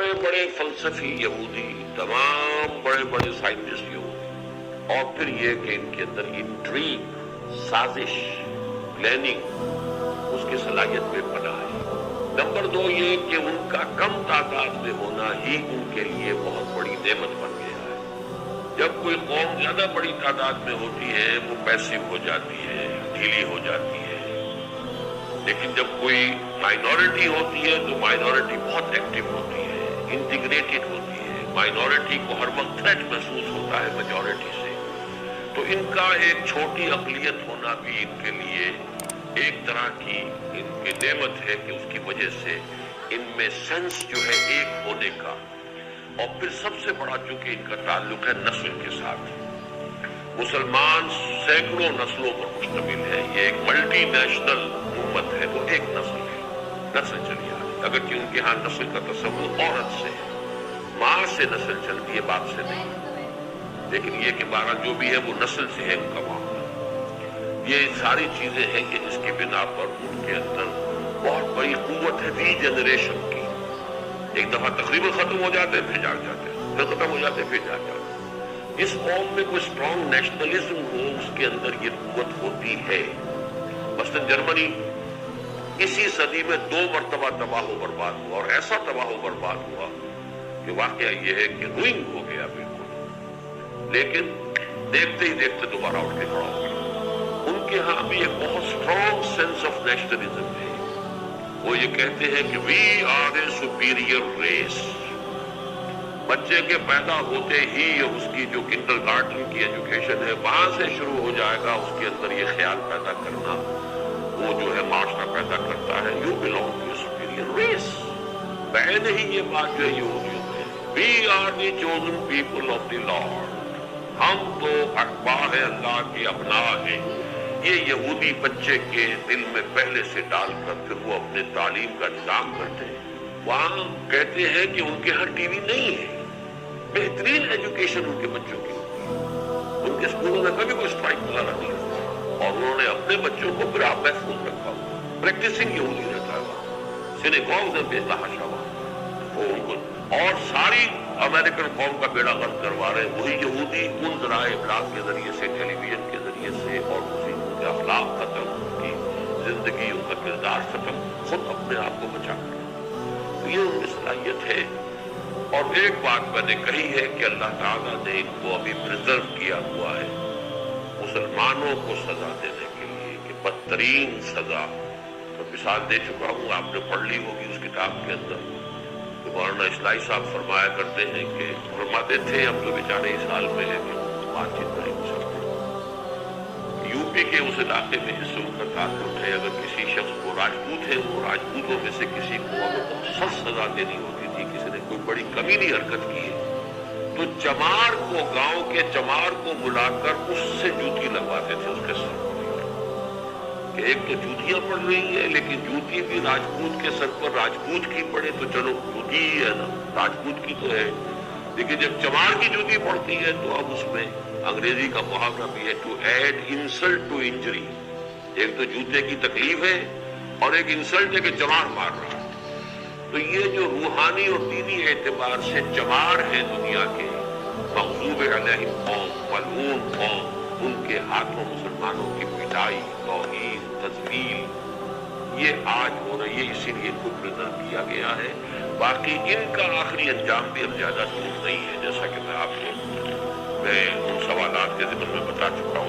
बड़े बड़े फलसफी यहूदी, तमाम बड़े बड़े साइंटिस्ट यहूदी, और फिर ये कि इनके अंदर इंट्रीग, साजिश, प्लानिंग, उसकी सलाहियत में बना है। नंबर 2 ये कि उनका कम तादाद में होना ही उनके लिए बहुत बड़ी नेमत बन गया है। जब कोई कौम ज्यादा बड़ी तादाद में होती है वो पैसिव हो जाती है, ढीली हो जाती है, लेकिन जब कोई माइनॉरिटी होती है तो माइनॉरिटी बहुत एक्टिव होती है, इंटीग्रेटेड होती है, माइनॉरिटी को हर वक्त थ्रेट महसूस होता है मेजॉरिटी से। तो इनका एक छोटी अक़लियत होना भी इनके लिए एक तरह की इनकी नेमत है कि उसकी वजह से इनमें सेंस जो है एक होने का, और फिर सबसे बड़ा चूंकि इनका ताल्लुक है नस्ल के साथ। मुसलमान सैकड़ों नस्लों पर मुश्तमिल है, ये एक मल्टी नेशनल उम्मत है, वो एक नस्ल है, नस्ल चली आ रही। अगर कि उनके यहाँ नस्ल का तस्वुर औरत से है, माँ से नस्ल चलती है, बाप से नहीं, लेकिन ये कि बारह जो भी है वो नस्ल से है उनका मामला। ये सारी चीजें हैं कि जिसकी बिना पर उनके अंदर बहुत बड़ी कुव्वत है रीजनरेशन की। एक दफा तकरीबन खत्म हो जाते हैं, फिर जाग जाते हैं, फिर खत्म हो जाते हैं, फिर जाग जाते हैं। इस कौम में कोई स्ट्रॉन्ग नेशनलिज्म हो, उसके अंदर ये कुव्वत होती है। मसलन जर्मनी इसी सदी में 2 मरतबा तबाह बर्बाद हुआ, और ऐसा तबाह बर्बाद हुआ कि वाकया ये है कि रुइंग हो गया बिल्कुल, लेकिन देखते ही देखते दोबारा उठ के खड़ा हो गया। उनके यहाँ भी एक बहुत स्ट्रॉन्ग सेंस ऑफ नेशनलिज्म है। वो ये कहते हैं कि we are a superior race. बच्चे के पैदा होते ही उसकी जो किंडरगार्टन की एजुकेशन है वहां से शुरू हो जाएगा उसके अंदर ये ख्याल पैदा करना, वो जो है माशरा पैदा करता है, you belong to superior race. पहले ही ये बात जो है यहूदियों में, we are the chosen people of the lord, हम तो अखबार अल्लाह के अपना है। ये यहूदी बच्चे के दिल में पहले से डालकर फिर वो अपने तालीम का इंतजाम करते हैं। वहां कहते हैं कि उनके यहाँ टीवी नहीं है, बेहतरीन एजुकेशन उनके बच्चों की होती है, उनके स्कूलों में कभी कोई स्ट्राइक वगैरह नहीं होता, और उन्होंने अपने बच्चों को फिर आप महफूज रखा हुआ, प्रैक्टिसिंग यहूदी रहता है वहां, सिनेगॉग में बेतहाशा वहां उनको, और सारी अमेरिकन कौम का बेड़ा गर्क करवा रहे वही यहूदी उन ज़राए इब्लाग के जरिए से, टेलीविजन के जरिए से, और उसी उनके अखलाक खत्म, उनकी जिंदगी, उनका किरदार खत्म, खुद अपने आप को बचा कर। तो ये उनमें सलाहियत है। और एक बात मैंने कही है कि अल्लाह ताला ने इनको अभी प्रिजर्व किया हुआ है मुसलमानों को सजा देने के लिए, कि बदतरीन सजा। तो मिसाल दे चुका हूँ, आपने पढ़ ली होगी उस किताब के अंदर। मौलाना इस्लाही साहब फरमाया करते हैं कि फरमाते थे हम तो बेचारे इस हाल में है कि बातचीत नहीं हो सकती। यूपी के उस इलाके में जिससे उनका ताल्लुक है, अगर किसी शख्स को राजपूत है, वो राजपूतों में से किसी को अगर बहुत सख्त सजा देनी होती थी, किसी ने कोई बड़ी कमीनी हरकत की है, तो चमार को, गांव के चमार को बुलाकर उससे जूती लगवाते थे उसके सर। एक तो जूतियां पड़ रही है, लेकिन जूती भी राजपूत के सर पर राजपूत की पड़े तो चलो जूती ही है ना, राजपूत की तो है, लेकिन जब चमार की जूती पड़ती है तो अब उसमें अंग्रेजी का मुहावरा भी है, to add insult to injury. एक तो जूते की तकलीफ है और एक इंसल्ट है कि चमार मार रहा है। तो ये जो रूहानी और दीनी एतबार से चमार है दुनिया के, मग़ज़ूब अलैहिम कौम, मलऊन कौम, उनके हाथों मुसलमानों की पिटाई, तौहीन, तज़लील, ये आज हो रही है, इसीलिए इनको प्रिजर्व किया गया है। बाकी इनका आखिरी अंजाम भी अब ज्यादा दूर नहीं है, जैसा कि मैं आपको उन सवालात के ज़िम्न में बता चुका